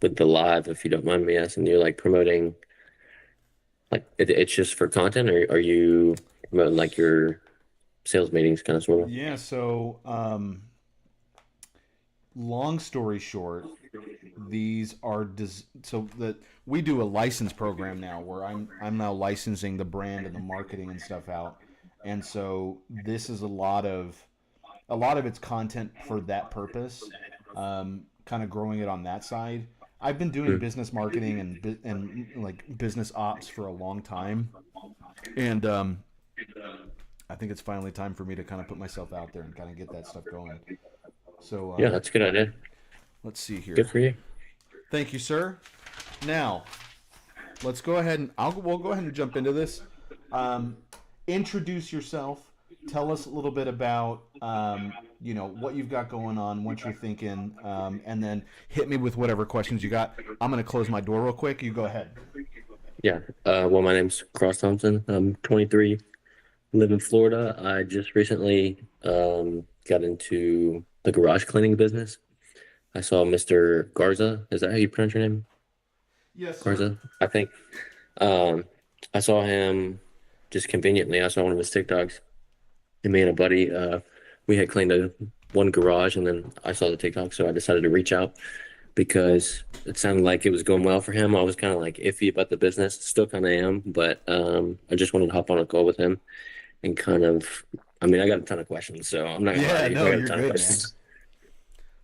with the live, if you don't mind me asking, you're like promoting like it's just for content, or are you promoting like your sales meetings kind of sort of? Yeah, so long story short, these are so that we do a license program now where I'm now licensing the brand and the marketing and stuff out. And so this is a lot of its content for that purpose, kind of growing it on that side. I've been doing Mm. business marketing and like business ops for a long time, and I think it's finally time for me to kind of put myself out there and kind of get that stuff going. So Yeah, that's a good idea. let's see Good here. for you. Thank you, sir. Now let's go ahead and we'll go ahead and jump into this. Um, Introduce yourself. Tell us a little bit about what you've got going on, what you're thinking, and then hit me with whatever questions you got. I'm gonna close my door real quick. You go ahead. Yeah. Well, my name's Cross Thompson. I'm 23, live in Florida. I just recently got into the garage cleaning business. I saw Mr. Garza. Is that how you pronounce your name? Yes, sir. Garza, I think. Um, I saw him just conveniently. I saw one of his TikToks. And me and a buddy, we had cleaned one garage, and then I saw the TikTok, so I decided to reach out because it sounded like it was going well for him. I was kind of like iffy about the business, still kind of am, but I just wanted to hop on a call with him and kind of, I mean, I got a ton of questions, so I'm not gonna lie Yeah, to you. I no, got a you're ton of good, man. questions,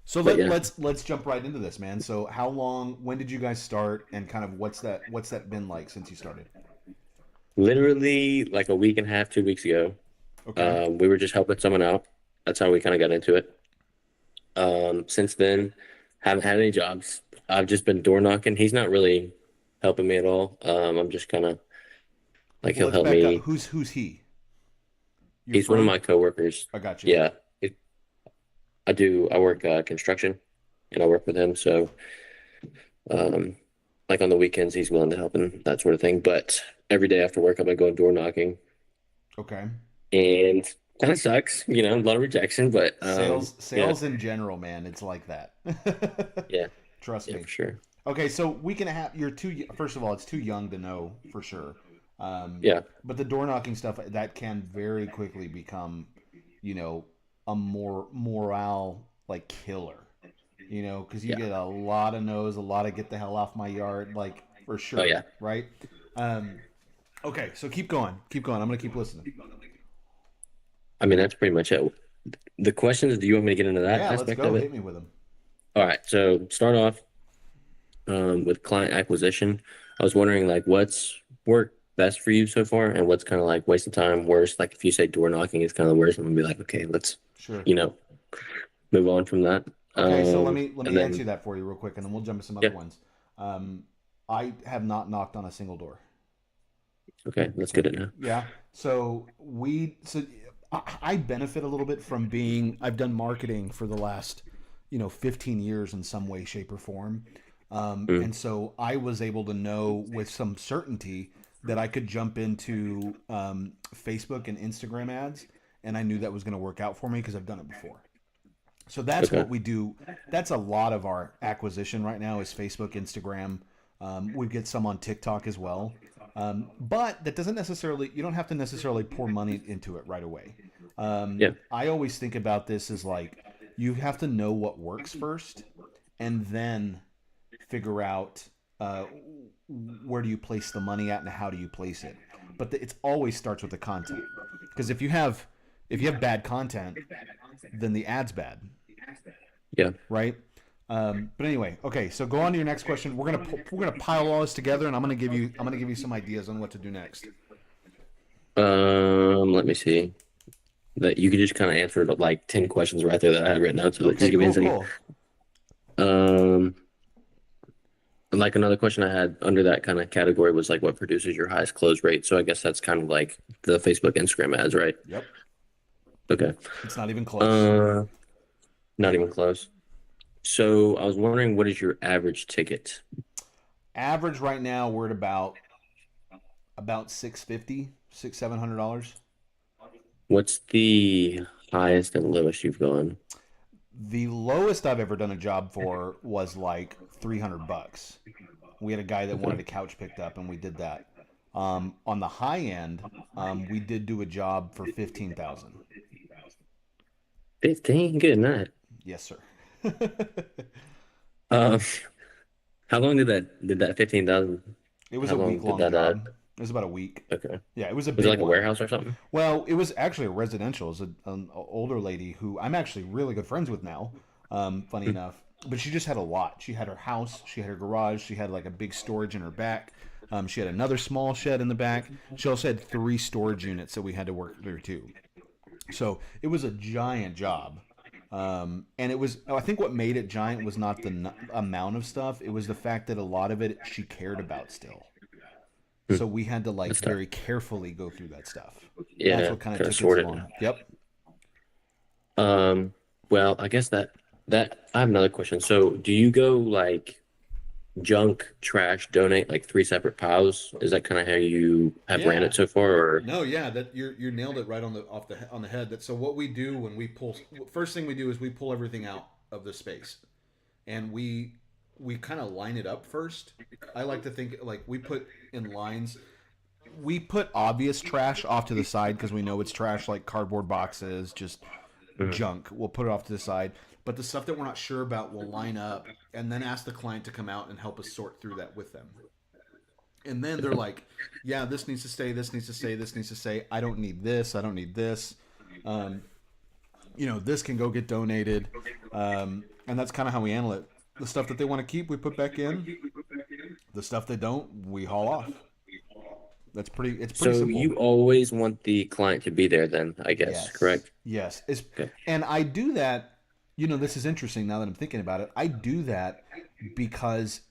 So but let, yeah, let's let's jump right into this, man. So how long? When did you guys start? And kind of what's that been like since you started? literally like a week and a half, 2 weeks ago, Okay. we were just helping someone out. That's how we kind of got into it. Since then, haven't had any jobs. I've just been door knocking. He's not really helping me at all. I'm just kind of like Well, he'll let's help back up. me. Who's he? Your He's one of friend? my coworkers. I got you. Yeah, I work construction, and I work with him. So, um, like on the weekends, he's willing to help and that sort of thing. But every day after work, I've been going door knocking, Okay. and kind of sucks, a lot of rejection. But Sales yeah, sales in general, man, it's like that. yeah, Trust yeah, me. for sure. Okay, so we can have you're too first of all, it's too young to know for sure. Yeah, But the door knocking stuff that can very quickly become, you know, a more morale like killer. Because you yeah. get a lot of no's, a lot of get the hell off my yard, like for Oh sure, yeah. right? Um, okay, so keep going, keep going. I'm gonna keep listening. I mean, that's pretty much it. The questions, do you want me to get into that Yeah, let's aspect go. of Hit it? me with them. All right. So start off with client acquisition. I was wondering like what's worked best for you so far and what's kind of like waste of time, worse. Like if you say door knocking is kind of worse, I'm gonna be like, okay, let's, Sure. you know, move on from that. Okay, so let And me answer then that for you real quick, and then we'll jump to some other yeah, ones. Um, I have not knocked on a single door. okay, that's good Okay. to know. Yeah. So I benefit a little bit from being I've done marketing for the last 15 years in some way, shape, or form. Mm, And so I was able to know with some certainty that I could jump into Facebook and Instagram ads, and I knew that was going to work out for me because I've done it before. So that's okay. what we do. That's a lot of our acquisition right now is Facebook, Instagram. We get some on TikTok as well. But that doesn't necessarily, you don't have to necessarily pour money into it right away. Yeah, I always think about this as like you have to know what works first and then figure out where do you place the money at and how do you place it. But it always starts with the content. Because if you have bad content, then the ad's bad, yeah. right? But anyway, okay. So go on to your next question. We're gonna pile all this together, and I'm gonna give you some ideas on what to do next. Let me see. That you could just kind of answer like 10 questions right there that I had written out. So just Okay, give me a cool, second. cool. Um, And like another question I had under that kind of category was like what produces your highest close rate? So I guess that's kind of like the Facebook, Instagram ads, right? Yep, Okay. it's not even close. Uh, Not even close. So I was wondering, what is your average ticket? Average right now, we're at about 650, $700. What's the highest and lowest you've gone? The lowest I've ever done a job for was like $300. We had a guy that wanted Okay. a couch picked up, and we did that. On the high end, we did do a job for 15,000. 15? Good night. Yes, sir. Um, how long did that 15,000, It was how a long week did long that job. It was about a week. okay. Yeah, it was a Was it big like a one. warehouse or something? Well, it was actually a residential. It was an older lady who I'm actually really good friends with now. Funny Hmm. enough, but she just had a lot. She had her house, she had her garage, she had like a big storage in her back. She had another small shed in the back. She also had three storage units that we had to work through too. So it was a giant job. And it was, I think what made it giant was not the amount of stuff, it was the fact that a lot of it she cared about still. Hmm. So we had to like That's tough. very carefully go through that stuff. That's Yeah, what kind of kind of took its sort it. long. Yep. Well, I guess that I have another question. So, do you go like junk, trash, donate like three separate piles? Is that kind of how you have ran Yeah. it so far, or No, yeah, that you nailed it right on the head. That so what we do when we pull first thing we do is we pull everything out of the space, and we kind of line it up first. I like to think like we put in lines. We put obvious trash off to the side because we know it's trash, like cardboard boxes, just Mhm. junk. We'll put it off to the side. But the stuff that we're not sure about, we'll line up and then ask the client to come out and help us sort through that with them. And then they're like, yeah, this needs to stay, this needs to stay, this needs to stay. I don't need this, I don't need this. Um, this can go get donated. And that's kind of how we handle it. The stuff that they want to keep, we put back in. The stuff they don't, we haul off. It's pretty So simple. you always want the client to be there then, I guess, Yes. correct? Yes. Okay. And I do that, this is interesting now that I'm thinking about it. I do that because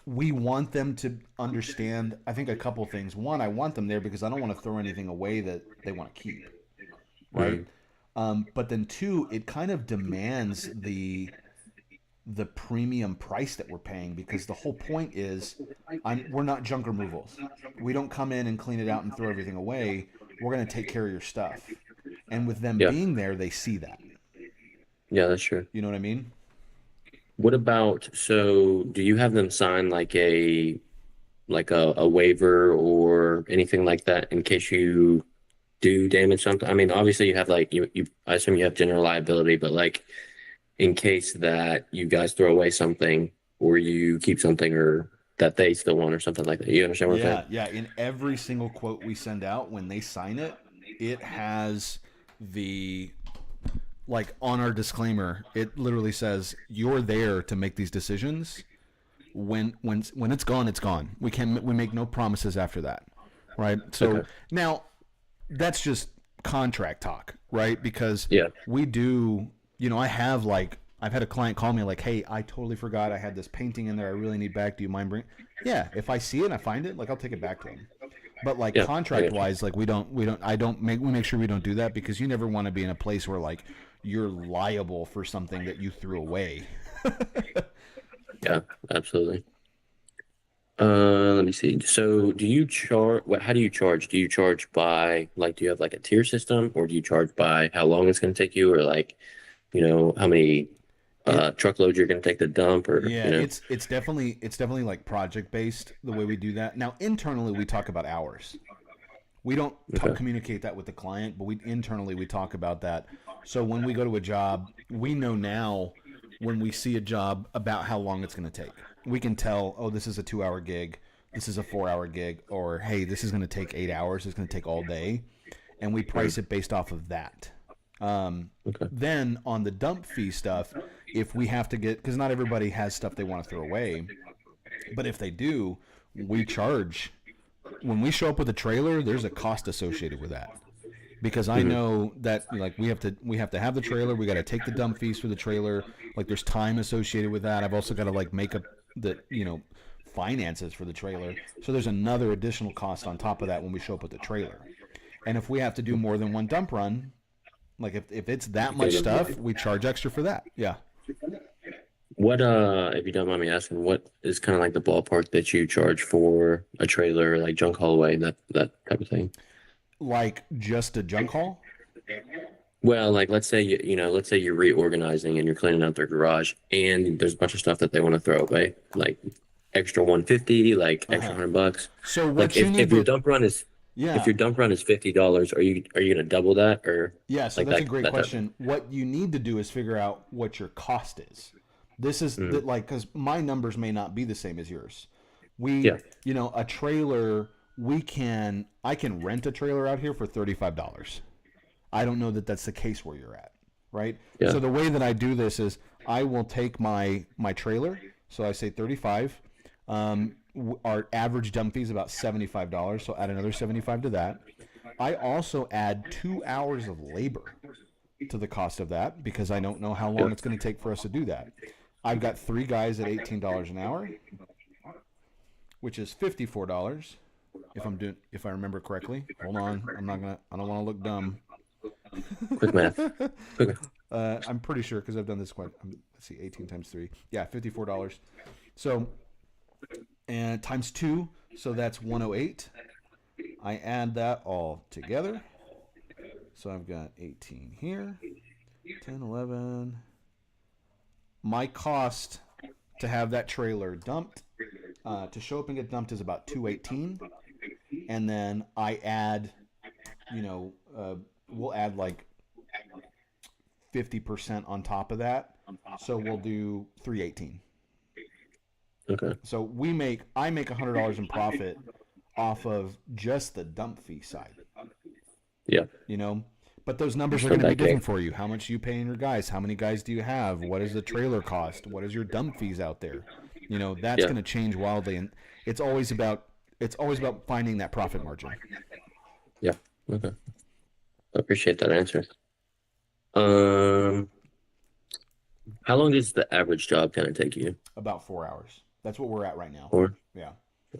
we want them to understand, I think, a couple things. One, I want them there because I don't want to throw anything away that they want to keep, right? Hmm. But then two, it kind of demands the premium price that we're paying because the whole point is we're not junk removals. We don't come in and clean it out and throw everything away. We're going to take care of your stuff. And with them Yeah. being there, they see that. Yeah, that's true. You know what I mean? What about, so do you have them sign like a waiver or anything like that in case you do damage something? I mean, obviously you have like you I assume you have general liability, but like in case that you guys throw away something or you keep something or that they still want or something like that. You understand what I'm saying? Yeah, yeah. In every single quote we send out, when they sign it, it has the like on our disclaimer, it literally says you're there to make these decisions. When it's gone, it's gone. We make no promises after that, right? Okay. So now that's just contract talk, right? Because Yeah. we do, I have like I've had a client call me like, "Hey, I totally forgot I had this painting in there. I really need back. Do you mind bring?" Yeah, if I see it and I find it, like I'll take it back to them. But like Yeah. I contract got you. wise, like we make sure we don't do that because you never want to be in a place where like you're liable for something that you threw away. Yeah, absolutely. Let me see. So do you charge how do you charge? Do you charge by like do you have like a tier system or do you charge by how long it's going to take you or like, how many It truckloads you're going to take to dump or, Yeah, it's definitely like project based the way we do that. Now internally we talk about hours. We don't okay. communicate that with the client, but we internally we talk about that. So when we go to a job, we know now when we see a job about how long it's going to take. We can tell, oh, this is a 2 hour gig, this is a 4 hour gig, or hey, this is going to take 8 hours, it's going to take all day, and we Mhm. price it based off of that. Okay. Then on the dump fee stuff, if we have to get, because not everybody has stuff they want to throw away, but if they do, we charge. When we show up with a trailer, there's a cost associated with that because I Hmm. know that like we have to have the trailer. We got to take the dump fees for the trailer. Like there's time associated with that. I've also got to like make up the finances for the trailer. So there's another additional cost on top of that when we show up with the trailer. And if we have to do more than one dump run, like if it's that You gotta much go stuff, get we charge extra for that. Yeah. what if you don't mind me asking, what is kind of like the ballpark that you charge for a trailer like junk haul away, that type of thing? Like just a junk haul? Well, like let's say let's say you're reorganizing and you're cleaning out their garage and there's a bunch of stuff that they want to throw away, like extra 150, like extra Uh-huh. $100. So Like what you need if your to, dump run is if yeah. your dump run is $50, are you gonna double that or Yeah, so like that's a that great that type of question. What you need to do is figure out what your cost is. This is mm, that like because my numbers may not be the same as yours. We, yeah, a trailer. I can rent a trailer out here for $35. I don't know that that's the case where you're at, right? yeah, So the way that I do this is I will take my trailer. So I say 35. Our average dump fee is about $75. So add another 75 to that. I also add 2 hours of labor to the cost of that because I don't know how yeah. long it's going to take for us to do that. I've got three guys at $18 an hour, which is $54 if I remember correctly. Hold on, I don't want to look dumb. Quick math. Quick. I'm pretty sure because I've done this quite. Let's see, 18 times three. Yeah, $54. So and times two, so that's 108. I add that all together. So I've got 18 here, 10, 11. My cost to have that trailer dumped, to show up and get dumped is about 218, and then I add, we'll add like 50% on top of that, so we'll do 318. Okay. So I make $100 in profit off of just the dump fee side, Yeah. you know. But those You're numbers are still going to be back different game. for you. How much you paying your guys? How many guys do you have? What is the trailer cost? What is your dump fees out there? That's Yeah. going to change wildly, and it's always about finding that profit margin. Yeah. Okay. I appreciate that answer. Um, how long does the average job kind of take you? About 4 hours. That's what we're at right now. Or Yeah,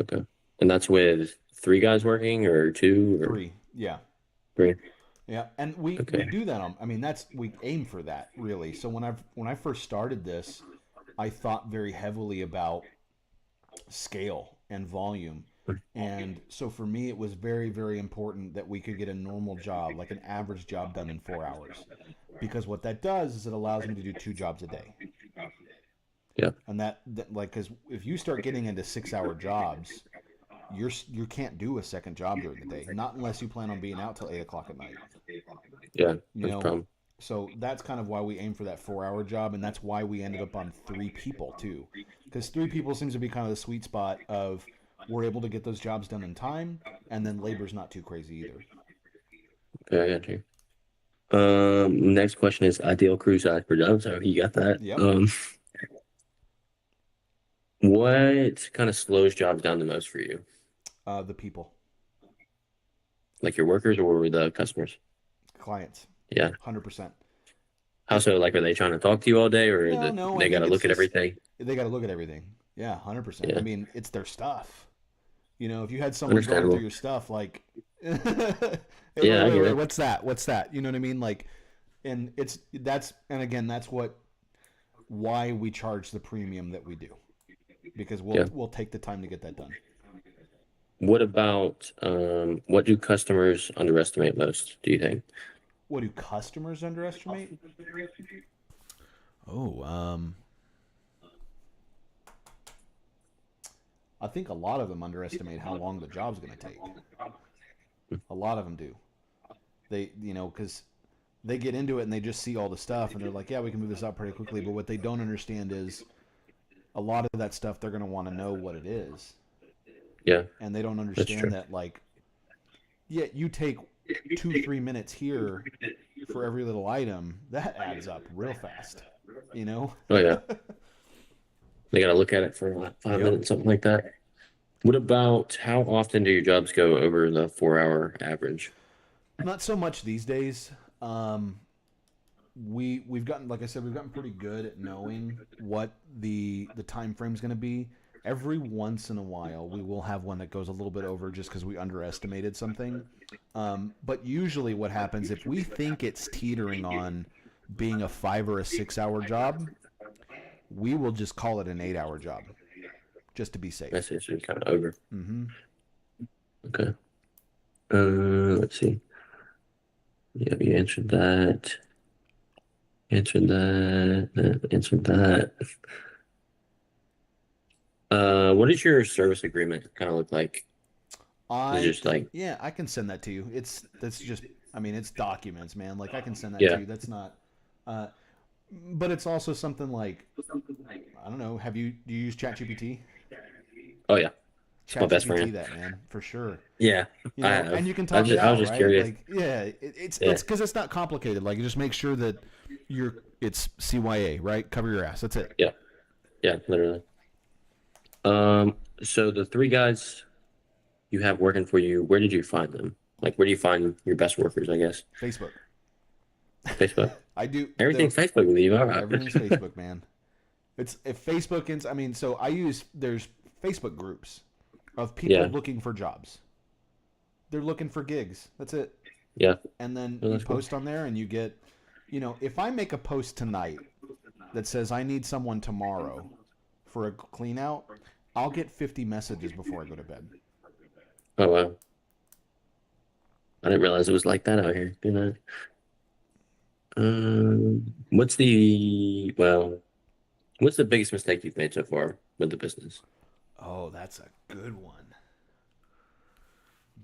okay. And that's with three guys working or two or three. Yeah, three? yeah, and we Okay. do that on. I mean, that's we aim for that really. So when I first started this, I thought very heavily about scale and volume. And so for me, it was very, very important that we could get a normal job, like an average job done in 4 hours. Because what that does is it allows me to do two jobs a day. Yeah. And that like, because if you start getting into 6 hour jobs, you can't do a second job during the day, not unless you plan on being out till 8 o'clock at night. Yeah. You That's a know, problem. so that's kind of why we aim for that 4 hour job, and that's why we ended up on three people too, because three people seems to be kind of the sweet spot of we're able to get those jobs done in time, and then labor's not too crazy either. Okay, I got you. Next question is ideal crew size per job. So you got that. Yep. What kind of slows jobs down the most for you? The people, Like your workers or the customers? clients, Yeah. 100%. How so? Like, are they trying to talk to you all day, or No, that no, I they got to think it's look at just everything? they got to look at everything. Yeah, 100%. I Yeah, mean, it's their stuff. If you had someone going through understandable. your stuff, like, hey, Yeah, I get wait, it. what's that? What's that? You know what I mean? Like, and and again, that's why we charge the premium that we do because Yeah. we'll take the time to get that done. What about what do customers underestimate most, do you think? What do customers underestimate? Oh, I think a lot of them underestimate how long the job's going to take. A lot of them do. Because they get into it and they just see all the stuff and they're like, yeah, we can move this out pretty quickly. But what they don't understand is a lot of that stuff they're going to want to know what it is, Yeah, and they don't that's understand true. that like, yeah, you take 2 3 minutes here for every little item, that adds up real fast. You know? Oh yeah, they got to look at it for like five Yep. minutes, something like that. What about how often do your jobs go over the 4 hour average? Not so much these days. Um, we've gotten, like I said, we've gotten pretty good at knowing what the time frame's going to be. Every once in a while, we will have one that goes a little bit over just because we underestimated something. But usually, what happens if we think it's teetering on being a 5 or a 6 hour job, we will just call it an 8 hour job just to be safe. That's it's kind of over. Mm-hmm. Okay. Let's see. Yeah, you answered that. Answered that. Answered that. What does your service agreement kind of look like? Is it I just like, Yeah, I can send that to you. That's just I mean, it's documents, man. Like I can send that to yeah. you. That's not uh but it's also something like I don't know, do you use ChatGPT? Oh yeah, it's my best ChatGPT friend. that, man, for sure. Yeah, You I know, have. and you can talk it I was out, just right? curious. Like, yeah, Yeah, it's because it's not complicated. Like, you just make sure that it's CYA, right? Cover your ass. That's it. yeah, yeah, literally. So the three guys you have working for you, where did you find them? Like, where do you find your best workers, I guess? Facebook. Facebook? I do. Everything's Facebook with you. All right. Everything's Facebook, man. It's if Facebook ins. I mean, so I use there's Facebook groups of people Yeah, looking for jobs. They're looking for gigs. That's it. yeah. And then Oh, you that's cool. post on there, and you get, if I make a post tonight that says I need someone tomorrow for a clean out, I'll get 50 messages before I go to bed. Oh, wow. I didn't realize it was like that out here, you know? Well, what's the biggest mistake you've made so far with the business? Oh, that's a good one.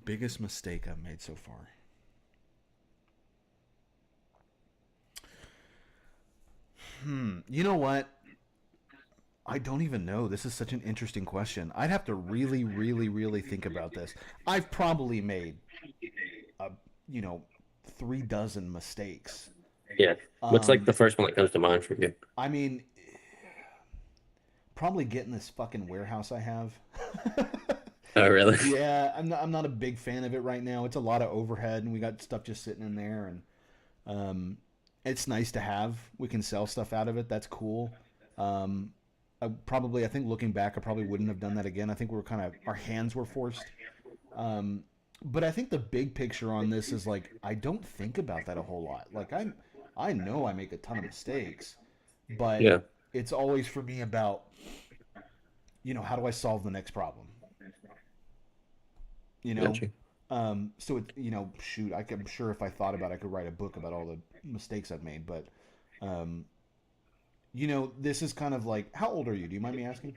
Biggest mistake I've made so far. You know what? I don't even know. This is such an interesting question. I'd have to really, really, really think about this. I've probably made, a, you know, 3 dozen mistakes. Yeah. What's like Um, the first one that comes to mind for you? I mean, probably getting this fucking warehouse I have. Oh, really? Yeah, I'm not a big fan of it right now. It's a lot of overhead, and we got stuff just sitting in there, and um, it's nice to have. We can sell stuff out of it. That's cool. Um, I think looking back, I probably wouldn't have done that again. I think we were kind of our hands were forced. Um, but I think the big picture on this is like I don't think about that a whole lot. I know I make a ton of mistakes, but Yeah, it's always for me about how do I solve the next problem? You know, got you. so it shoot, I'm sure if I thought about it, I could write a book about all the mistakes I've made. But um, this is kind of like how old are you? Do you mind me asking?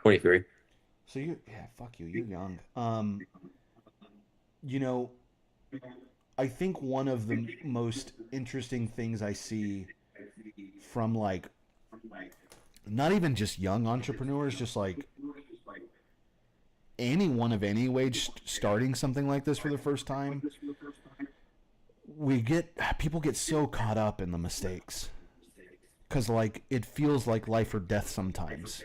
23. So yeah, fuck you, you're young. You know, I think one of the most interesting things I see from like not even just young entrepreneurs, just like anyone of any wage starting something like this for the first time, people get so caught up in the mistakes because like it feels like life or death sometimes,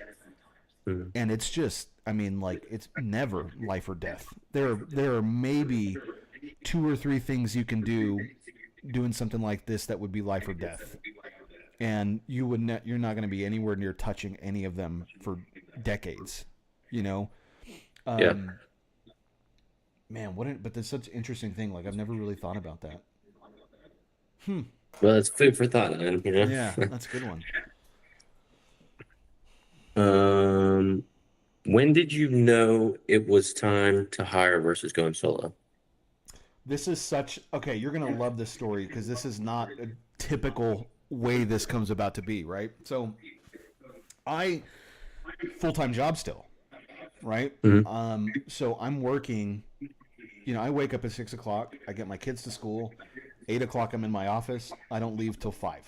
Mhm. and it's just I mean like it's never life or death. There are maybe two or three things you can do doing something like this that would be life or death, and you're not going to be anywhere near touching any of them for decades. You know, Yeah. um, man, but that's such an interesting thing. Like I've never really thought about that. Hmm. Well, it's food for thought, man, you Yeah, know? that's a good one. Um, when did you know it was time to hire versus going solo? This is such okay. You're gonna love this story because this is not a typical way this comes about to be. Right. So I full time job still. Right. Hmm. So I'm working. I wake up at 6 o'clock. I get my kids to school. 8 o'clock, I'm in my office. I don't leave till 5.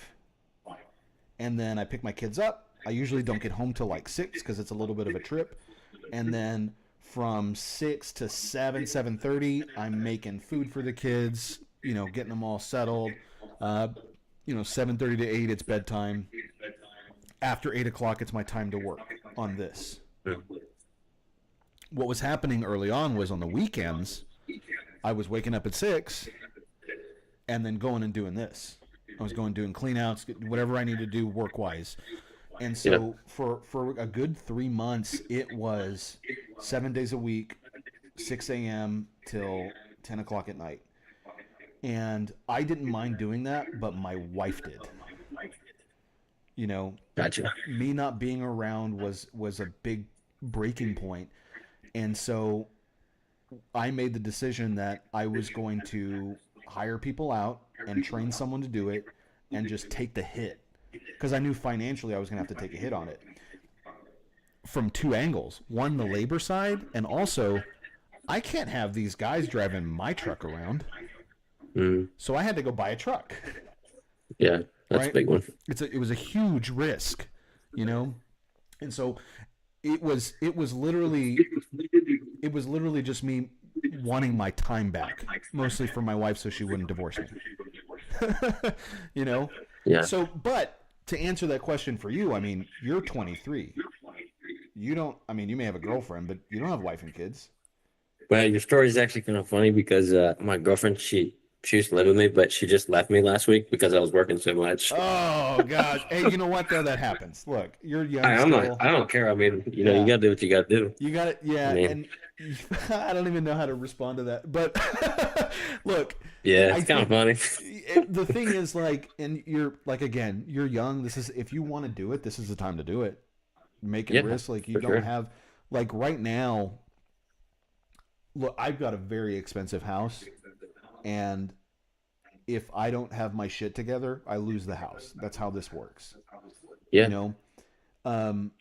And then I pick my kids up. I usually don't get home till like 6 because it's a little bit of a trip. And then from 6 to 7, 7:30, I'm making food for the kids. Getting them all settled. 7:30 to 8, it's bedtime. After 8 o'clock, it's my time to work on this. What was happening early on was on the weekends, I was waking up at 6 and then going and doing this. I was going doing cleanouts, whatever I need to do work wise. And Yeah, so for a good 3 months, it was 7 days a week, 6 a.m. till 10 o'clock at night. And I didn't mind doing that, but my wife did. You know, gotcha. me not being around was a big breaking point. And so I made the decision that I was going to hire people out and train someone to do it and just take the hit. Because I knew financially I was going to have to take a hit on it from two angles. One, the labor side, and also I can't have these guys driving my truck around. Mm. So I had to go buy a truck, Yeah, that's a right? big one. It was a huge risk, you know? And so it was literally just me wanting my time back, mostly for my wife so she wouldn't divorce me. you know? Yeah. So, but to answer that question for you, I mean, you're 23. You don't, I mean, you may have a girlfriend, but you don't have a wife and kids. Well, your story is actually kind of funny because my girlfriend, she used to live with me, but she just left me last week because I was working so much. Oh gosh. Hey, you know what though? That happens. Look, you're young still. I don't care. I mean, you Yeah. got to do what you got to do. You got it. I Yeah, mean, and I don't even know how to respond to that. But look, yeah, I it's kind of think funny. the thing is like, and you're like again, you're young. This is if you want to do it, this is the time to do it. Make it Yeah, risk. Like you for don't sure. have like right now. Look, I've got a very expensive house, and if I don't have my shit together, I lose the house. That's how this works. You Yeah, know, um,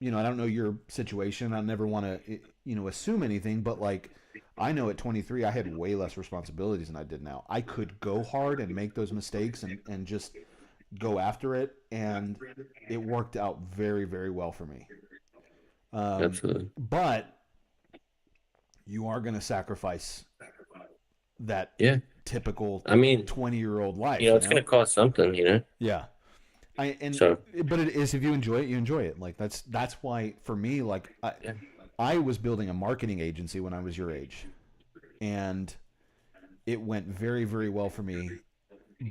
I don't know your situation. I never want to, assume anything, but like, I know at 23, I had way less responsibilities than I did now. I could go hard and make those mistakes and just go after it, and it worked out very, very well for me. absolutely. But you are going to sacrifice that Yeah. typical I mean, 20-year-old life, it's going to cost something, Yeah. And So, but it is if you enjoy it, you enjoy it. Like that's why for me, like yeah. I was building a marketing agency when I was your age, and it went very very well for me,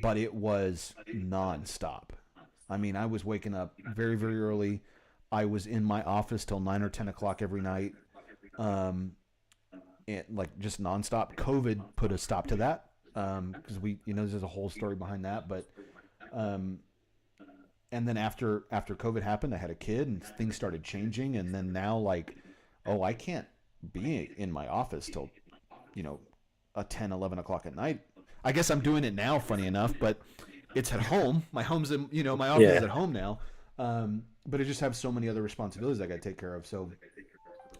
but it was nonstop. I mean, I was waking up very very early. I was in my office till 9 or 10 o'clock every night, um, and like just nonstop. COVID put a stop to that because there's a whole story behind that, but. Um, and then after COVID happened, I had a kid and things started changing. And then now, like, oh, I can't be in my office till you know a 10, 11 o'clock at night. I guess I'm doing it now, funny enough, but it's at home. My home's in my office is Yeah. at home now. But I just have so many other responsibilities I got to take care of. So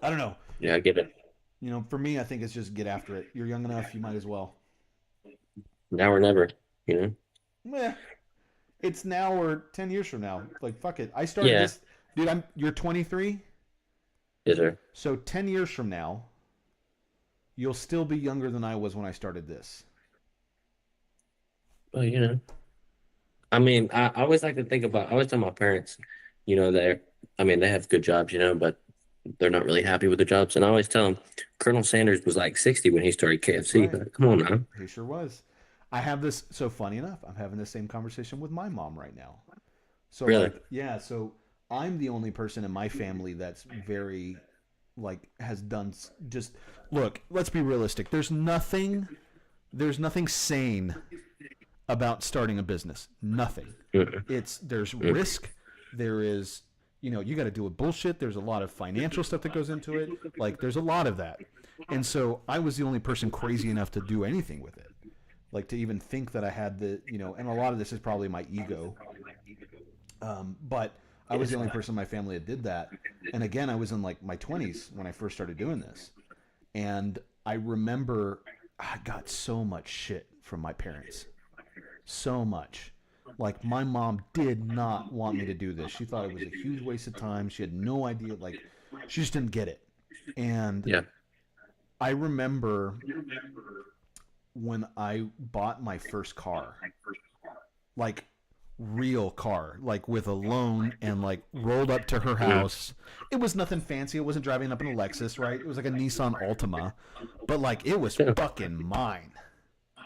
I don't know. Yeah, I get it. For me, I think it's just get after it. You're young enough, you might as well. Now or never, you know? Meh. It's now or 10 years from now. Like fuck it. I started Yeah. this, dude. You're 23. Yes, sir. So 10 years from now, you'll still be younger than I was when I started this. Well, I mean, I always like to I always tell my parents, they're, I mean, they have good jobs, but they're not really happy with the jobs. And I always tell them Colonel Sanders was like 60 when he started That's KFC. right. But come on now. He sure was. I have this, so funny enough, I'm having the same conversation with my mom right now. So, Really? like, yeah, so I'm the only person in my family that's very, like, has done just, look, let's be realistic. There's nothing sane about starting a business. Nothing. Mm-mm. There's Mm. risk. There is, you got to deal with bullshit. There's a lot of financial stuff that goes into it. Like, there's a lot of that. And so I was the only person crazy enough to do anything with it. Like, to even think that I had and a lot of this is probably my ego. But I was the only person in my family that did that. And again, I was in like my 20s when I first started doing this. And I remember I got so much shit from my parents. So much. Like, my mom did not want me to do this. She thought it was a huge waste of time. She had no idea. Like, she just didn't get it. And Yeah. I remember when I bought my first car, like real car, like with a loan, and like rolled up to her Mm. house. It was nothing fancy. It wasn't driving up in a Lexus, right? It was like a Nissan Altima, but like it was Yeah. fucking mine,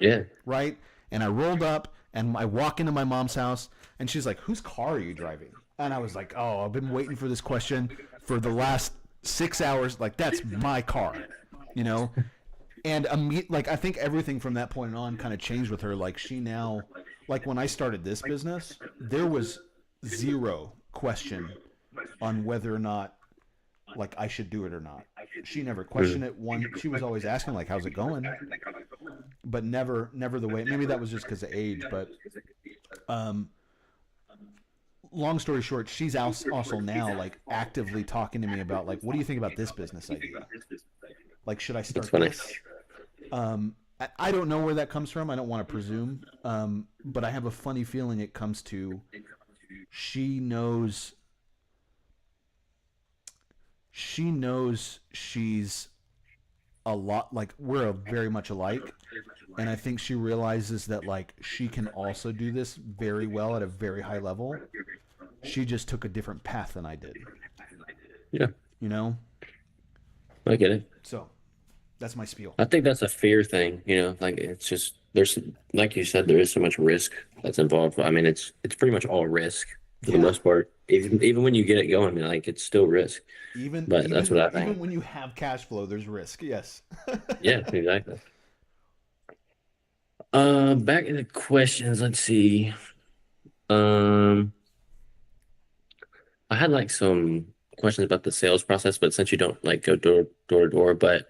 Yeah. right? And I rolled up and I walk into my mom's house and she's like, "Whose car are you driving?" And I was like, "Oh, I've been waiting for this question for the last 6 hours. Like, that's my car, you know?" And like, I think everything from that point on kind of changed with her. Like, she now, like, when I started this business, there was zero question on whether or not, like, I should do it or not. She never Mm. questioned it. She was always asking like, "How's it going?" But never the way. Maybe that was just because of age. But um, long story short, she's also now like actively talking to me about like, what do you think about this business idea? Like, should I That's start funny. this? I don't know where that comes from. I don't want to presume, but I have a funny feeling it comes to she knows she knows she's a lot like we're very much alike, and I think she realizes that like she can also do this very well at a very high level. She just took a different path than I did, Yeah, you know. I get it. So that's my spiel. I think that's a fear thing, like it's just there's like you said, there is so much risk that's involved. I mean, it's pretty much all risk for the Yeah, most part. Even when you get it going, like it's still risk. even But that's what even I even think. when you have cash flow, there's risk. Yes. Yeah, exactly. Back in the questions, let's see. Um, I had like some questions about the sales process, but since you don't like go door to door, but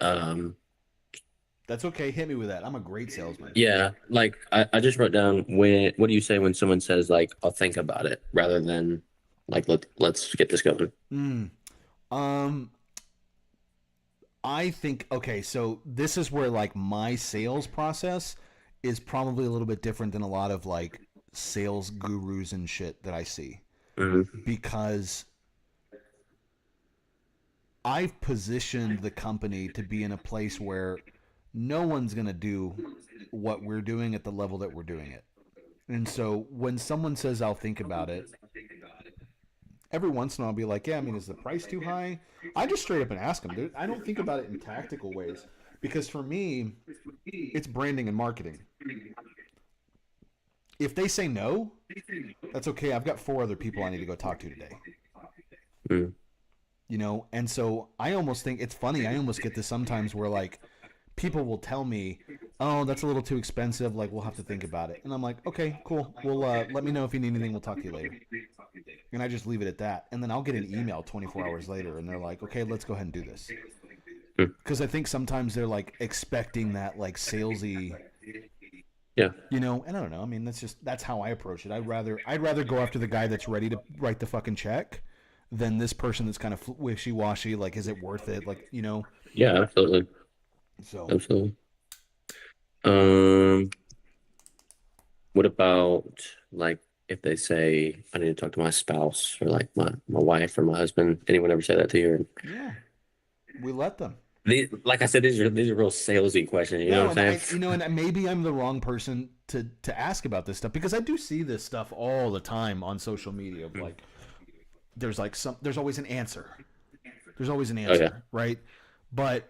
That's okay. Hit me with that. I'm a great salesman. yeah, like I just wrote down what do you say when someone says like I'll think about it rather than like let's get this going. Mm. Um, I think okay, so this is where like my sales process is probably a little bit different than a lot of like sales gurus and shit that I see Hmm. because I've positioned the company to be in a place where no one's going to do what we're doing at the level that we're doing it. And so when someone says I'll think about it, every once in a while I'll be like, yeah, I mean, is the price too high? I just straight up and ask them, dude. I don't think about it in tactical ways because for me, it's branding and marketing. If they say no, that's okay. I've got four other people I need to go talk to today. Mm. You know, and so I almost think it's funny. I almost get this sometimes where like people will tell me, "Oh, that's a little too expensive. Like we'll have to think about it." And I'm like, "Okay, cool. Well, let me know if you need anything. We'll talk to you later." And I just leave it at that. And then I'll get an email 24 hours later, and they're like, "Okay, let's go ahead and do this." Mm. Because I think sometimes they're like expecting that like salesy, Yeah, you know. And I don't know. I mean, that's how I approach it. I'd rather go after the guy that's ready to write the fucking check than this person that's kind of wishy washy. Like, is it worth it? Like, you know. yeah, absolutely, So absolutely. Um, what about like if they say I need to talk to my spouse or like my wife or my husband? Anyone ever say that to you? yeah, we let them. Like I said, these are real salesy questions. You know No, what and I'm I, saying? you know, and maybe I'm the wrong person to ask about this stuff because I do see this stuff all the time on social media. Of like, there's always an answer. There's always an Oh yeah. answer, right? But,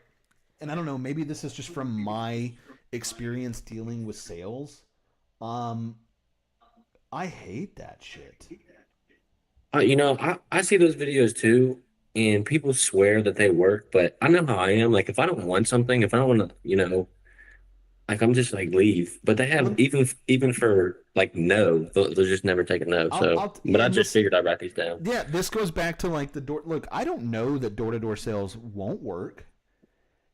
and I don't know, maybe this is just from my experience dealing with sales. Um, I hate that shit. I see those videos too, and people swear that they work, but I know how I am. Like, if I don't want something, if I don't want to, like I'm just like leave. But they have Let, even for like no, they'll just never take a no. So, but yeah, I and just this, figured I'd write these down. yeah, this goes back to like the door. Look, I don't know that door to door sales won't work.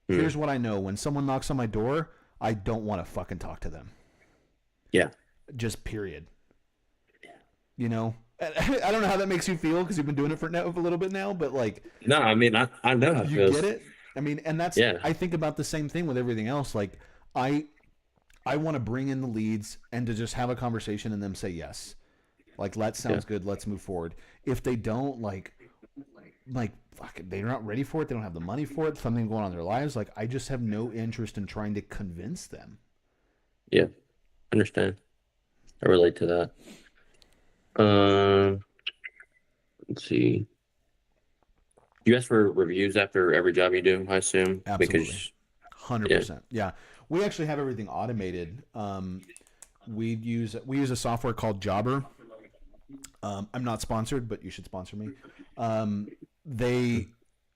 Hmm. Here's what I know: when someone knocks on my door, I don't want to fucking talk to them. Yeah. Just period. You know, I don't know how that makes you feel because you've been doing it for now for a little bit now, but like No, I mean I know how it you get feels. it. I mean, and that's Yeah. I think about the same thing with everything else. Like I I want to bring in the leads and to just have a conversation and them say yes. Like that Yeah. sounds good. Let's move forward. If they don't like fuck it, they're not ready for it. They don't have the money for it. Something going on in their lives. Like I just have no interest in trying to convince them. Yeah. Understand. I relate to that. Um, let's see. You ask for reviews after every job you do, I assume, Absolutely. because yeah. 100%. Yeah. We actually have everything automated. We use a software called Jobber. I'm not sponsored, but you should sponsor me. Um, they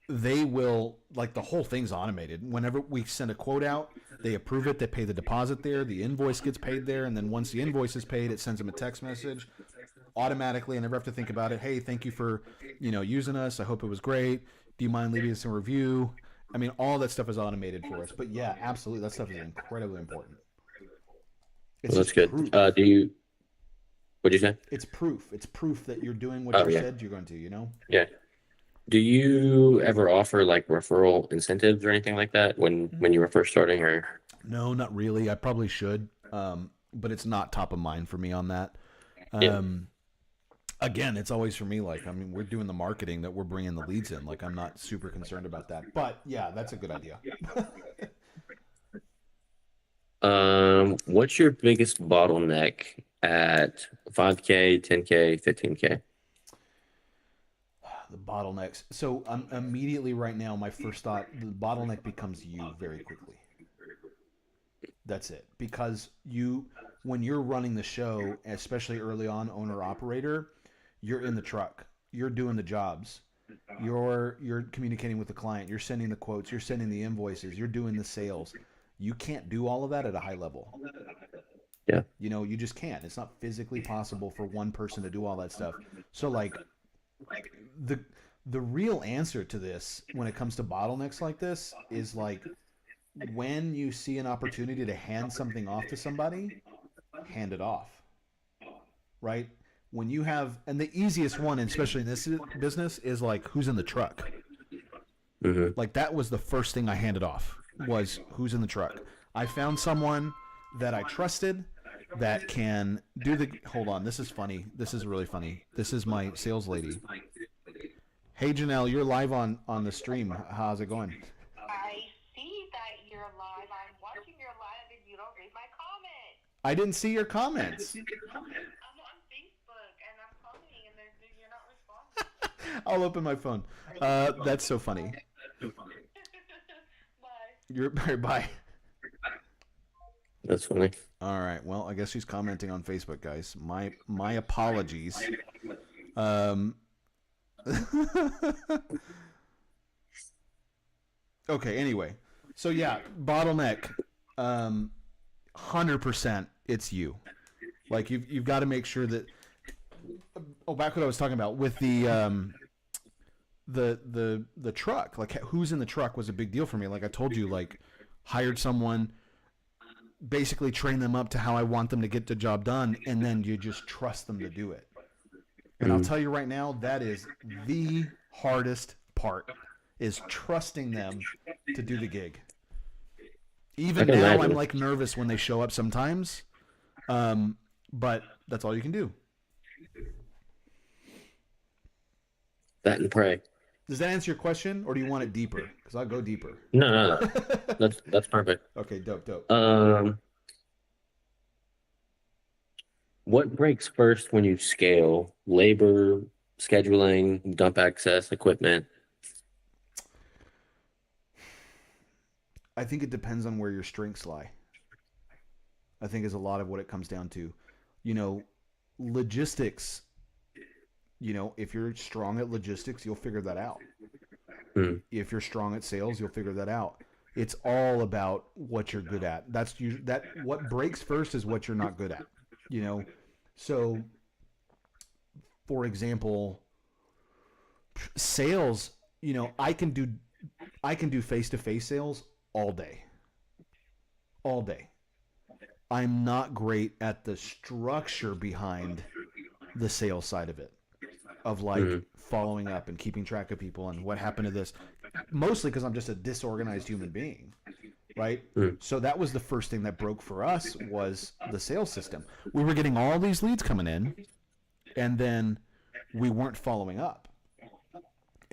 they will like the whole thing's automated. Whenever we send a quote out, they approve it. They pay the deposit there. The invoice gets paid there, and then once the invoice is paid, it sends them a text message automatically. I never have to think about it. Hey, thank you for using us. I hope it was great. Do you mind leaving us a review? I mean, all that stuff is automated for us. But yeah, absolutely, that stuff is incredibly important. It's Well, that's just good. proof. What'd you say? It's proof. It's proof that you're doing what Oh, you yeah. said you're going to, you know? Yeah. Do you ever offer like referral incentives or anything like that when you were first starting or No, not really. I probably should. But it's not top of mind for me on that. yeah. Um, Again, it's always for me like, I mean, we're doing the marketing that we're bringing the leads in. Like, I'm not super concerned about that. But yeah, that's a good idea. What's your biggest bottleneck at 5K, 10K, 15K? The bottlenecks. So immediately right now, my first thought, the bottleneck becomes you very quickly. That's it. Because when you're running the show, especially early on, owner operator, you're in the truck. You're doing the jobs. You're communicating with the client. You're sending the quotes. You're sending the invoices. You're doing the sales. You can't do all of that at a high level. Yeah. You know, you just can't. It's not physically possible for one person to do all that stuff. So like the the real answer to this when it comes to bottlenecks like this is like when you see an opportunity to hand something off to somebody, hand it off, right? When you have, and the easiest one, especially in this business, is like who's in the truck. Hmm. Like that was the first thing I handed off was who's in the truck. I found someone that I trusted that can do the. Hold on, this is funny. This is really funny. This is my sales lady. Hey Janelle, you're live on the stream. How's it going? I see that you're live. I'm watching your live and you don't read my comment. I didn't see your comments. I'm on Facebook and I'm commenting and you're not responding. I'll open my phone. That's so funny. Bye. You're bye. That's funny. All right. Well, I guess she's commenting on Facebook, guys. My apologies. Um. Okay. Anyway, so yeah, bottleneck. 100%, it's you. Like you've got to make sure that. Oh, back what I was talking about with the truck. Like who's in the truck was a big deal for me. Like I told you, like hired someone, basically train them up to how I want them to get the job done, and then you just trust them to do it. And I'll Mm. tell you right now, that is the hardest part is trusting them to do the gig. I Even can now, I'm imagine like nervous when they show up sometimes, but that's all you can do. that and pray. Does that answer your question, or do you want it deeper? Because I'll go deeper. No, no, no. That's perfect. Okay, dope, dope. Um, what breaks first when you scale? Labor, scheduling, dump access, equipment. I think it depends on where your strengths lie. I think is a lot of what it comes down to. You know, logistics. You know, if you're strong at logistics, you'll figure that out. Mm. If you're strong at sales, you'll figure that out. It's all about what you're good at. That's usually that what breaks first is what you're not good at. You know, so for example, sales. You know, I can do face to face sales all day, all day. I'm not great at the structure behind the sales side of it, of like Mm. following up and keeping track of people and what happened to this. Mostly because I'm just a disorganized human being, right? Mm. So that was the first thing that broke for us was the sales system. We were getting all these leads coming in, and then we weren't following up.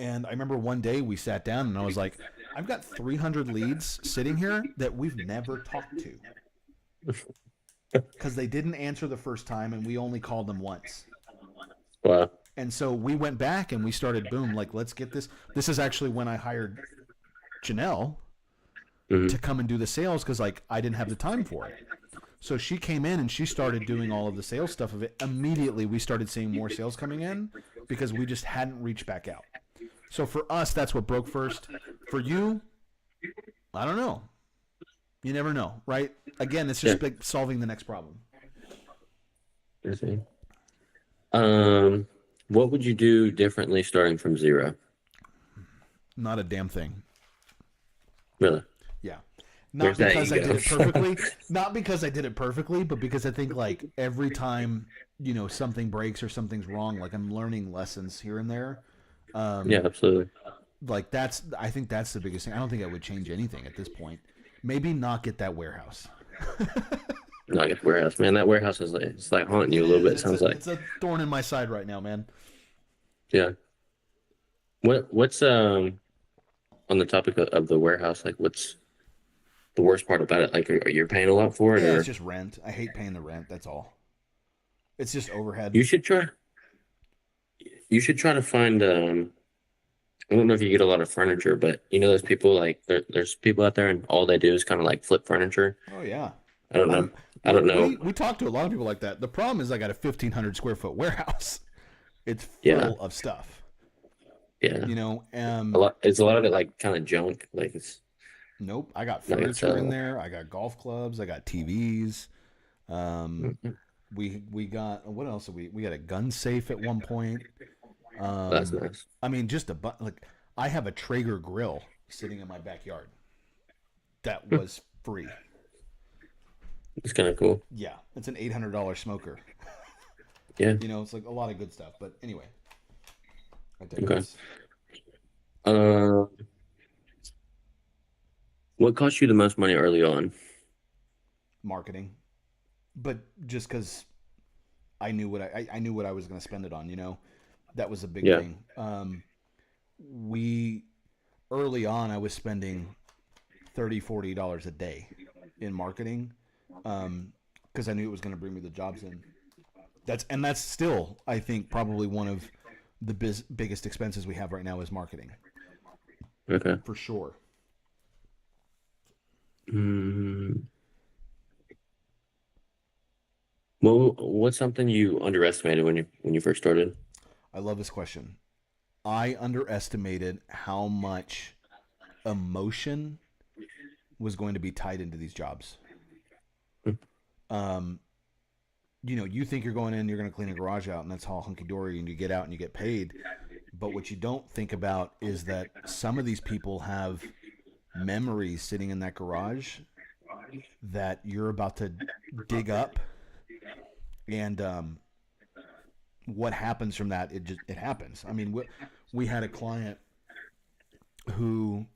And I remember one day we sat down and I was like, I've got 300 leads sitting here that we've never talked to because they didn't answer the first time and we only called them once. Wow. And so we went back and we started, boom, like, let's get this. This is actually when I hired Janelle Hmm. to come and do the sales because, like, I didn't have the time for it. So she came in and she started doing all of the sales stuff of it. Immediately, we started seeing more sales coming in because we just hadn't reached back out. So for us, that's what broke first. For you, I don't know. You never know, right? Again, it's Yeah. just like solving the next problem. I see. Um, what would you do differently starting from zero? Not a damn thing. Really? Yeah. Not Where's that because I did ego? it perfectly, not because I did it perfectly, but because I think like every time, something breaks or something's wrong, like I'm learning lessons here and there. Yeah, Um, absolutely. like I think that's the biggest thing. I don't think I would change anything at this point. Maybe not get that warehouse. Nugget warehouse, man. That warehouse is like it's like haunting you It a little is. bit. It sounds like. It's a thorn in my side right now, man. Yeah. What's on the topic of the warehouse? Like, what's the worst part about it? Like, are you paying a lot for it, Yeah, it's or just rent. I hate paying the rent. That's all. It's just overhead. you should try. You should try to find. I don't know if you get a lot of furniture, but you know, those people like there's people out there, and all they do is kind of like flip furniture. Oh yeah. I don't know. I'm. I don't know. We talk to a lot of people like that. The problem is I got a 1,500 square foot warehouse. It's Yeah, full of stuff. yeah. You know. A lot. It's a lot of it like kind of junk. Like it's Nope. I got not gonna furniture in sell. there. I got golf clubs. I got TVs. Um, Mhm. we got what else? We got a gun safe at one point. That's Um, nice. I mean, just like I have a Traeger grill sitting in my backyard that Hmm. was free. It's kind of cool. Yeah, it's an $800 smoker. Yeah. It's like a lot of good stuff. But anyway, I Okay. digress. Uh, what cost you the most money early on? Marketing, but just because I knew what I was going to spend it on. That was a big Yeah. thing. We early on, I was spending $30-$40 a day in marketing, because I knew it was going to bring me the jobs in. That's still, I think, probably one of the biggest expenses we have right now is marketing, Okay. for sure. Mm, well, what's something you underestimated when you first started? I love this question. I underestimated how much emotion was going to be tied into these jobs. Hmm. Um, you think you're going in, you're going to clean a garage out, and that's all hunky dory, and you get out and you get paid. But what you don't think about is that some of these people have memories sitting in that garage that you're about to dig up, and what happens from that? It happens. I mean, we had a client who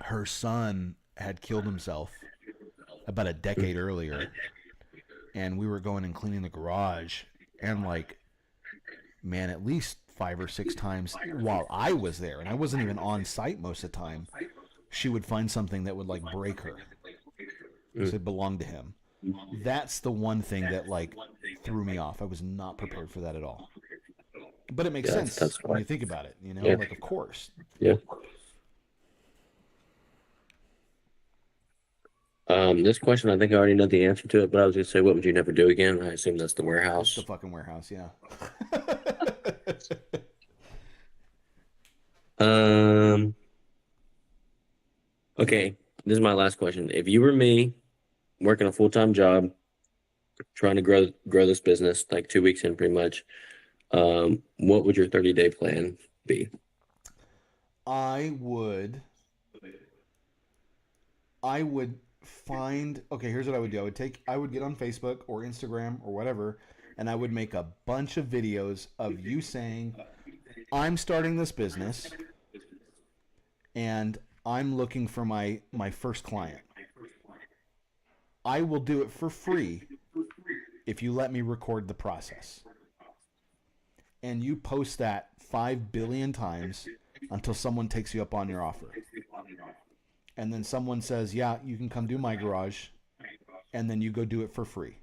her son had killed himself about a Hmm. decade earlier, and we were going and cleaning the garage, and like, man, at least 5 or 6 times while I was there, and I wasn't even on site most of the time, she would find something that would like break her because Hmm. it belonged to him. That's the one thing that like threw me off. I was not prepared for that at all. But it makes Yeah, that's a tough sense when spot. you think about it, Yeah. like of course. Yeah. This question, I think I already know the answer to it, but I was gonna say, what would you never do again? I assume that's the It's the warehouse. fucking warehouse, yeah. Um, okay, this is my last question. If you were me, working a full-time job, trying to grow this business, like 2 weeks in, pretty much, what would your 30-day plan be? I would I would find okay, here's what I would do. I would get on Facebook or Instagram or whatever, and I would make a bunch of videos of you saying, I'm starting this business and I'm looking for my first client. I will do it for free if you let me record the process. And you post that 5 billion times until someone takes you up on your offer. And then someone says, "Yeah, you can come do my garage." And then you go do it for free.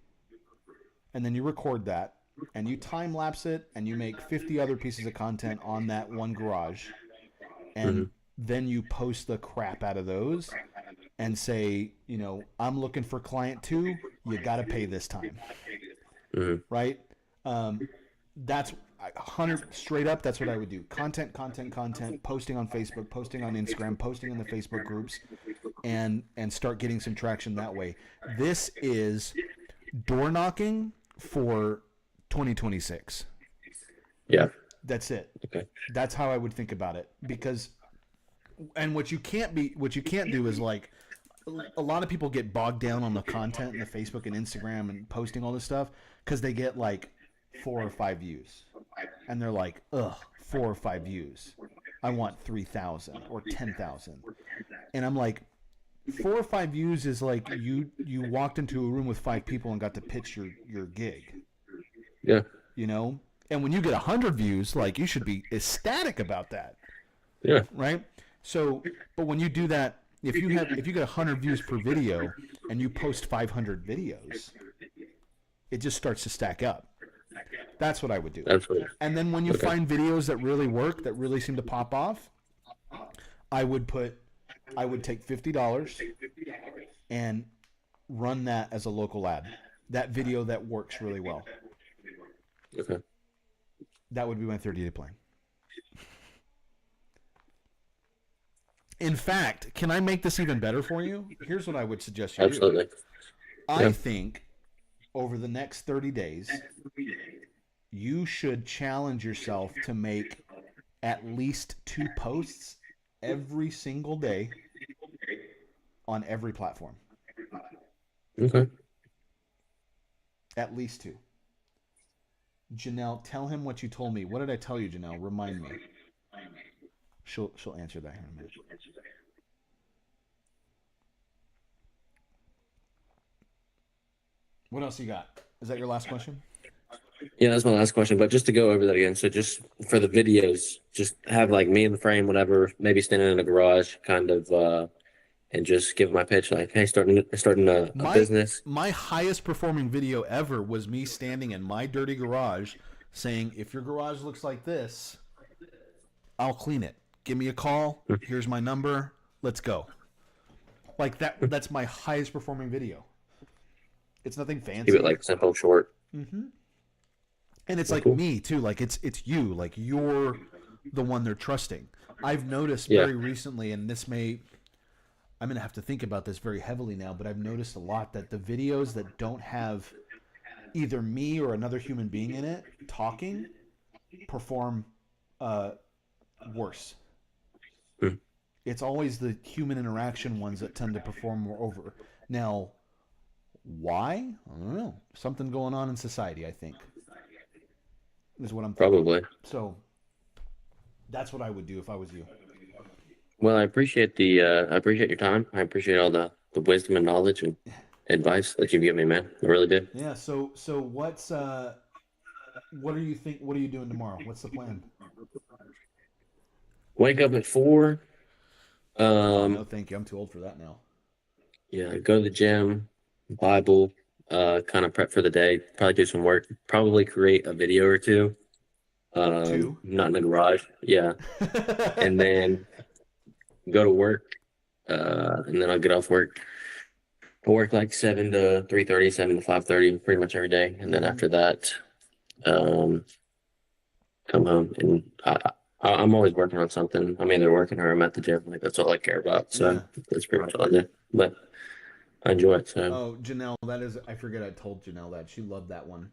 And then you record that and you time lapse it and you make 50 other pieces of content on that one garage. Hmm. And then you post the crap out of those and say, I'm looking for client 2, you got to pay this time, Hmm. right? Um, that's 100 straight up. That's what I would do. Content, content, content. Posting on Facebook, posting on Instagram, posting in the Facebook groups, and start getting some traction that way. This is door knocking for 2026. Yeah. That's it. Okay. That's how I would think about it, because And what you can't do is like a lot of people get bogged down on the content in the Facebook and Instagram and posting all this stuff because they get like 4 or 5 views, and they're like, ugh, 4 or 5 views. I want 3,000 or 10,000, and I'm like, 4 or 5 views is like you walked into a room with 5 people and got to pitch your gig, Yeah. you know. And when you get 100 views, like you should be ecstatic about that, Yeah. right? So, but when you do that, if you get 100 views per video and you post 500 videos, it just starts to stack up. That's what I would do. Absolutely. And then when you Okay. find videos that really work, that really seem to pop off, I would take $50 and run that as a local ad. That video that works really well. Okay. That would be my 30-day plan. In fact, can I make this even better for you? Here's what I would suggest you do. Absolutely. I Yeah. think over the next 30 days, you should challenge yourself to make at least 2 posts every single day on every platform. Okay. At least 2. Janelle, tell him what you told me. What did I tell you, Janelle? Remind me. She'll answer that here in a minute. What else you got? Is that your last question? Yeah, that's my last question. But just to go over that again, so just for the videos, just have like me in the frame, whatever, maybe standing in a garage, kind of, and just give my pitch like, hey, starting a business. My highest performing video ever was me standing in my dirty garage saying, if your garage looks like this, I'll clean it. Give me a call. Here's my number. Let's go. Like that's my highest performing video. It's nothing fancy. Keep it like simple, short. Mm-hmm. And it's like Cool. me too. Like it's you. Like you're the one they're trusting. I've noticed Yeah. very recently, and I'm going to have to think about this very heavily now, but I've noticed a lot that the videos that don't have either me or another human being in it talking perform worse. Hmm. It's always the human interaction ones that tend to perform more over. Now, why? I don't know. Something going on in society, I think, is what I'm thinking. Probably. So that's what I would do if I was you. Well, I appreciate your time. I appreciate all the wisdom and knowledge and advice that you've given me, man. I really did. Yeah. So what are you doing tomorrow? What's the plan? Wake up at 4. No, thank you. I'm too old for that now. Yeah, go to the gym, Bible, kind of prep for the day, probably do some work, probably create a video or two. 2? Not in the garage. Yeah. And then go to work. And then I'll get off work. I work like 7 to 3:30, 7 to 5:30, pretty much every day. And then after that, come home and I'm always working on something. I'm either working or I'm at the gym. Like that's all I care about. So Yeah. that's pretty much all I do. But I enjoy it. So Oh, Janelle, I forget I told Janelle that. She loved that one.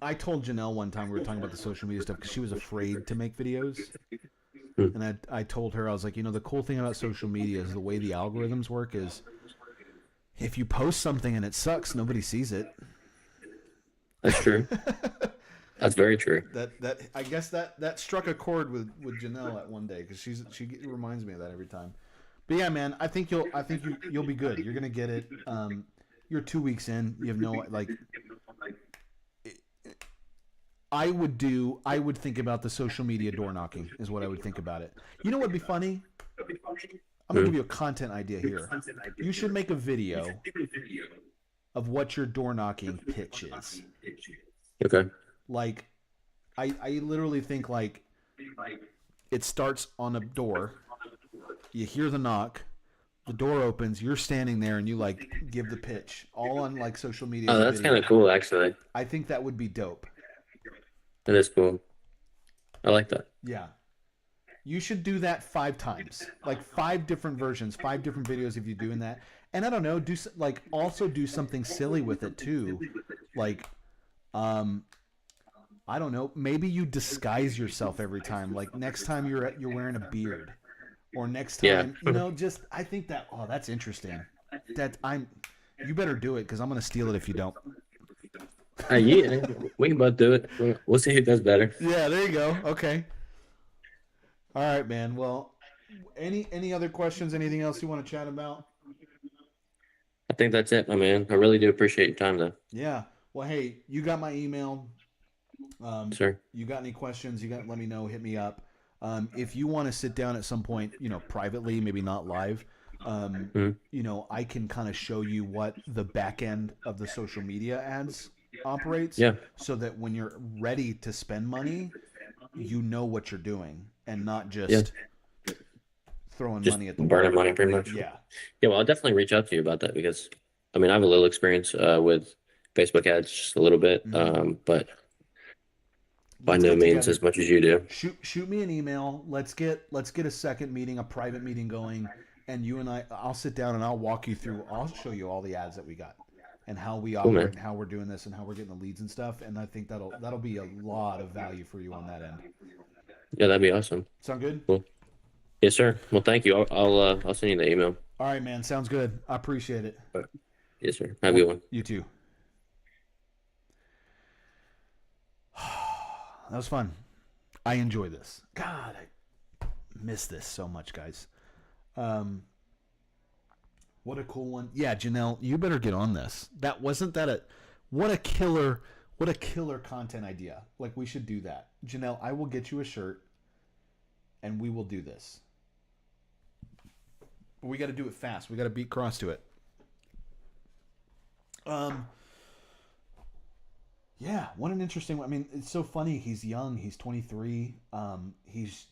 I told Janelle one time we were talking about the social media stuff because she was afraid to make videos. And I told her, I was like, the cool thing about social media is the way the algorithms work is if you post something and it sucks, nobody sees it. that's true. That's very true. That I guess that struck a chord with Janelle at one day because she reminds me of that every time. But yeah, man, I think you'll be good. You're gonna get it. You're 2 weeks in. You have no like. I would think about the social media door knocking is what I would think about it. You know what'd be funny? I'm gonna give you a content idea here. You should make a video of what your door knocking pitch is. Okay. Like, I literally think like it starts on a door. You hear the knock, the door opens, you're standing there, and you like give the pitch all on like social media. Oh, that's kind of cool, actually. I think that would be dope. That is cool. I like that. Yeah. You should do that 5 times, like 5 different versions, 5 different videos of you doing that. And I don't know, also do something silly with it too, like, I don't know, maybe you disguise yourself every time. Like next time you're wearing a beard, or next Yeah. time, just I think that that's interesting. That you better do it because I'm gonna steal it if you don't. Yeah, we can both do it. We'll see who does better. Yeah, there you go. Okay. All right, man. Well, any other questions? Anything else you want to chat about? I think that's it, my man. I really do appreciate your time, though, Yeah. Well, hey, you got my email. sir. You got any questions? You got let me know. Hit me up. If you want to sit down at some point, privately, maybe not live. Mhm. I can kind of show you what the back end of the social media ads operates, Yeah, so that when you're ready to spend money, you know what you're doing and not yeah. just throwing Just money at the burning wall. money, pretty much. Yeah. Yeah, well, I'll definitely reach out to you about that because, I mean, I have a little experience with Facebook ads, just a little bit, Mm-hmm. but by Let's no get means together. as much as you do. Shoot me an email. Let's get a second meeting, a private meeting going, and you and I'll sit down and I'll walk you through. I'll show you all the ads that we got and how we Cool, operate man. and how we're doing this and how we're getting the leads and stuff. And I think that'll be a lot of value for you on that end. Yeah, that'd be awesome. Sound good? Cool. Yes, sir. Well, thank you. I'll send you the email. All right, man. Sounds good. I appreciate it. Yes, sir. Have a Well, good one. you too. That was fun. I enjoy this. God, I miss this so much, guys. Um, what a cool one. Yeah, Janelle, you better get on this. That wasn't that a what a killer content idea. Like we should do that. Janelle, I will get you a shirt and we will do this. But we got to do it fast. We got to beat Cross to it. Um yeah, what an interesting one. I mean, it's so funny. He's young. He's 23. He's,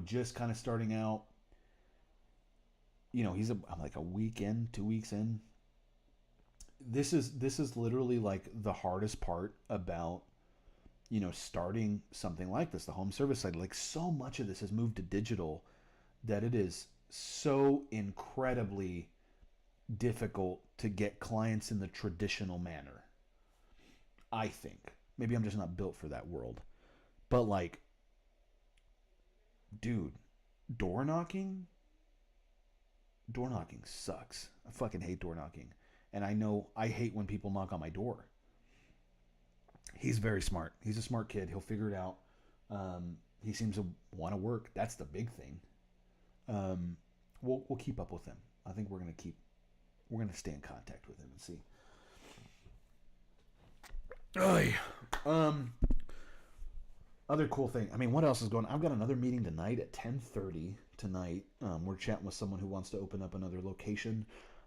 just kind of starting out. He's I'm like a week in, 2 weeks in. This is literally like the hardest part about starting something like this, the home service side. Like so much of this has moved to digital that it is so incredibly difficult to get clients in the traditional manner. I think maybe I'm just not built for that world, but like, dude, door knocking, door knocking sucks. I fucking hate door knocking, and I know I hate when people knock on my door. He's very smart. He's a smart kid. He'll figure it out. He seems to want to work. That's the big thing. We'll keep up with him. I think we're gonna stay in contact with him and see. Oy. Other cool thing. I mean, what else is going on? I've got another meeting tonight at 10:30 tonight. We're chatting with someone who wants to open up another location.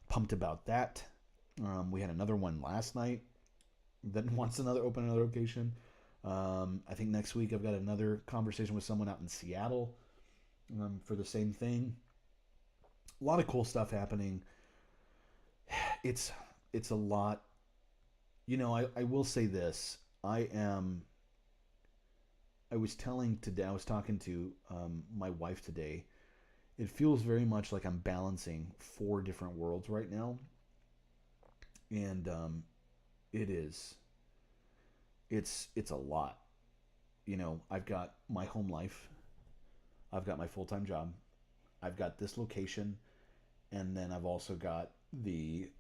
Pumped about that. We had another one last night that wants open another location. I think next week I've got another conversation with someone out in Seattle for the same thing. A lot of cool stuff happening. It's a lot. I will say this. I was talking to my wife today. It feels very much like I'm balancing four different worlds right now, and it is. It's a lot. I've got my home life. I've got my full time job. I've got this location, and then I've also got the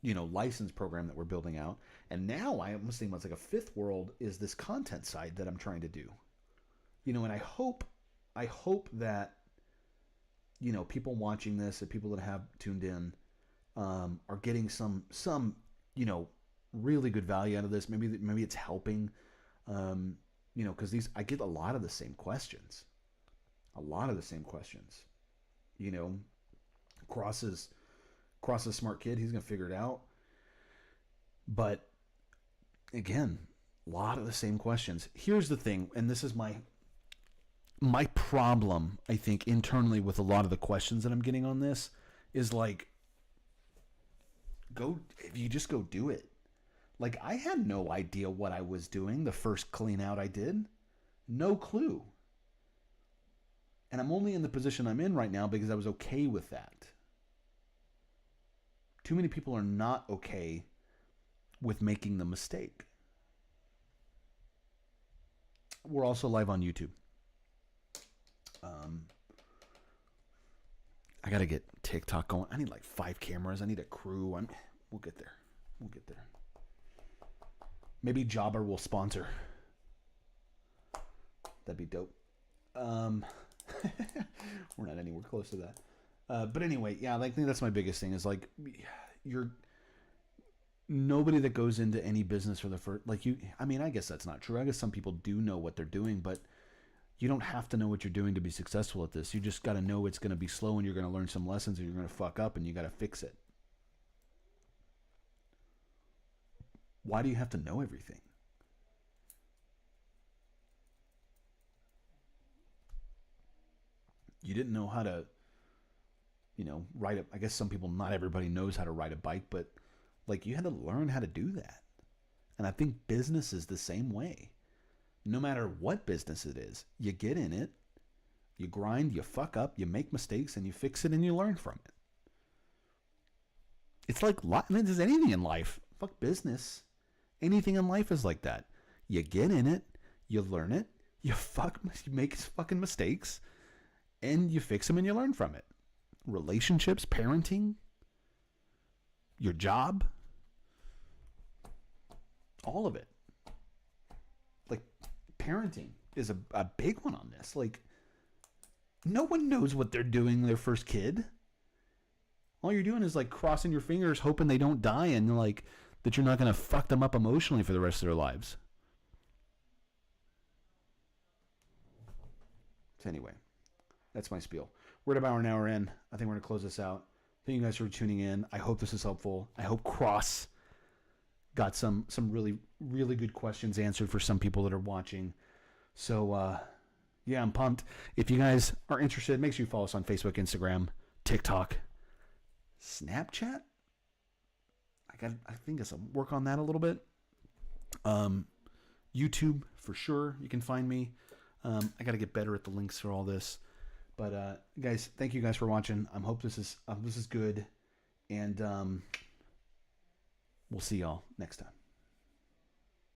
license program that we're building out. And now I almost think it's like a fifth world is this content side that I'm trying to do. And I hope that people watching this, that people that have tuned in, are getting some really good value out of this. Maybe it's helping, because I get a lot of the same questions, You know, Cross is a smart kid. He's gonna figure it out. But again, a lot of the same questions. Here's the thing, and this is my problem, I think, internally with a lot of the questions that I'm getting on this is like, if you just go do it. Like, I had no idea what I was doing the first clean out I did. No clue. And I'm only in the position I'm in right now because I was okay with that. Too many people are not okay with making the mistake. We're also live on YouTube. got to get TikTok going. I need like 5 cameras. I need a crew. We'll get there. We'll get there. Maybe Jobber will sponsor. That'd be dope. We're not anywhere close to that. But anyway, yeah, I think that's my biggest thing is like nobody that goes into any business for the first, like you, I mean, I guess that's not true. I guess some people do know what they're doing, but you don't have to know what you're doing to be successful at this. You just got to know it's going to be slow and you're going to learn some lessons and you're going to fuck up and you got to fix it. Why do you have to know everything? You didn't know how to, ride a, I guess some people, not everybody knows how to ride a bike, but like you had to learn how to do that. And I think business is the same way. No matter what business it is, you get in it, you grind, you fuck up, you make mistakes, and you fix it and you learn from it. It's like, I mean, there's anything in life. Fuck business. Anything in life is like that. You get in it, you learn it, you make fucking mistakes, and you fix them and you learn from it. Relationships, parenting, your job, all of it. Like, parenting is a big one on this. Like, no one knows what they're doing their first kid. All you're doing is like crossing your fingers, hoping they don't die, and like that you're not going to fuck them up emotionally for the rest of their lives. So anyway, that's my spiel. We're at about an hour in. I think we're going to close this out. Thank you guys for tuning in. I hope this is helpful. I hope Cross got some really, really good questions answered for some people that are watching. So, yeah, I'm pumped. If you guys are interested, make sure you follow us on Facebook, Instagram, TikTok, Snapchat. I think I some work on that a little bit. YouTube for sure. You can find me. I got to get better at the links for all this. But guys, thank you guys for watching. I hope this is good, and we'll see y'all next time.